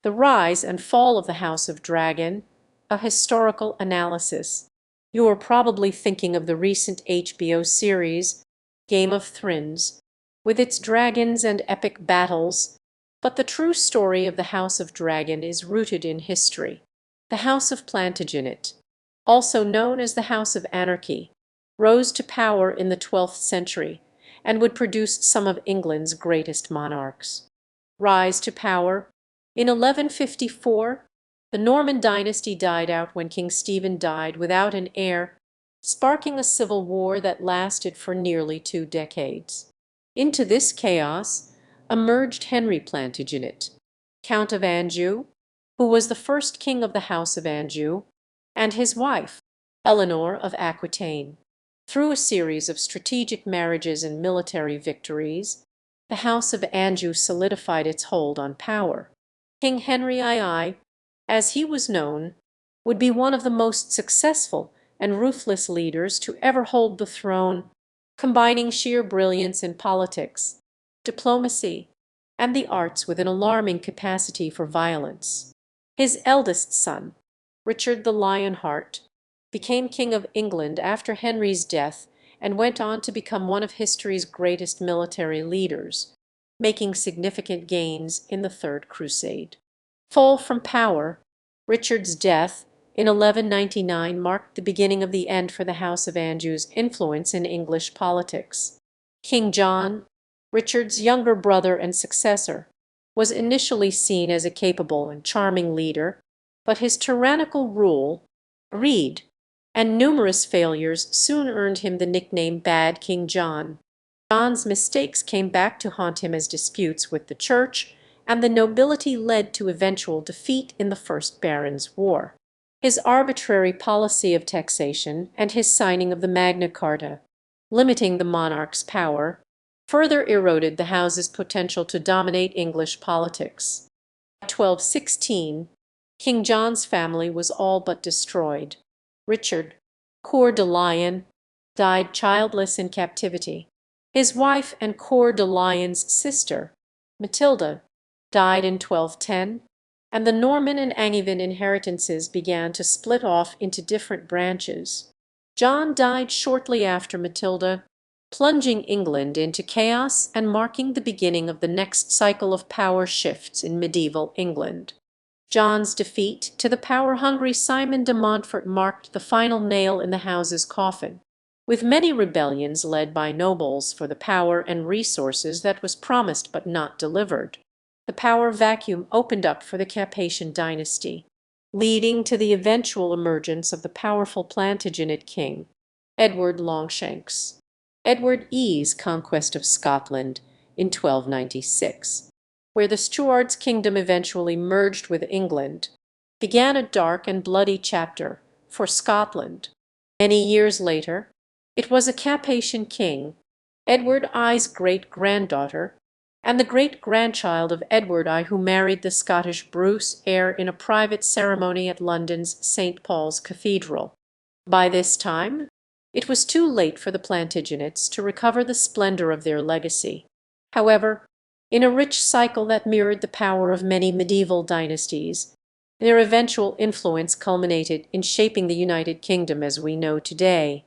The Rise and Fall of the House of Dragon, a historical analysis. You are probably thinking of the recent HBO series Game of Thrones, with its dragons and epic battles, but the true story of the House of Dragon is rooted in history. The House of Plantagenet, also known as the House of Anarchy, rose to power in the 12th century and would produce some of England's greatest monarchs. Rise to power. In 1154, the Norman dynasty died out when King Stephen died without an heir, sparking a civil war that lasted for nearly 2 decades. Into this chaos emerged Henry Plantagenet, Count of Anjou, who was the first king of the House of Anjou, and his wife, Eleanor of Aquitaine. Through a series of strategic marriages and military victories, the House of Anjou solidified its hold on power. King Henry II, as he was known, would be one of the most successful and ruthless leaders to ever hold the throne, combining sheer brilliance in politics, diplomacy, and the arts with an alarming capacity for violence. His eldest son, Richard the Lionheart, became King of England after Henry's death and went on to become one of history's greatest military leaders, making significant gains in the Third Crusade. Fall from power. Richard's death in 1199 marked the beginning of the end for the House of Anjou's influence in English politics. King John, Richard's younger brother and successor, was initially seen as a capable and charming leader, but his tyrannical rule, greed, and numerous failures soon earned him the nickname Bad King John. John's mistakes came back to haunt him as disputes with the church and the nobility led to eventual defeat in the First Barons' War. His arbitrary policy of taxation and his signing of the Magna Carta, limiting the monarch's power, further eroded the house's potential to dominate English politics. By 1216, King John's family was all but destroyed. Richard, Coeur de Lion, died childless in captivity. His wife and Coeur de Lion's sister, Matilda, died in 1210, and the Norman and Angevin inheritances began to split off into different branches. John died shortly after Matilda, plunging England into chaos and marking the beginning of the next cycle of power shifts in medieval England. John's defeat to the power-hungry Simon de Montfort marked the final nail in the house's coffin, with many rebellions led by nobles for the power and resources that was promised but not delivered. The power vacuum opened up for the Capetian dynasty, leading to the eventual emergence of the powerful Plantagenet king, Edward Longshanks. Edward E.'s conquest of Scotland in 1296, where the Stuarts' kingdom eventually merged with England, began a dark and bloody chapter for Scotland. Many years later, it was a Capetian king, Edward I's great-granddaughter, and the great-grandchild of Edward I who married the Scottish Bruce heir in a private ceremony at London's St. Paul's Cathedral. By this time, it was too late for the Plantagenets to recover the splendour of their legacy. However, in a rich cycle that mirrored the power of many medieval dynasties, their eventual influence culminated in shaping the United Kingdom as we know today.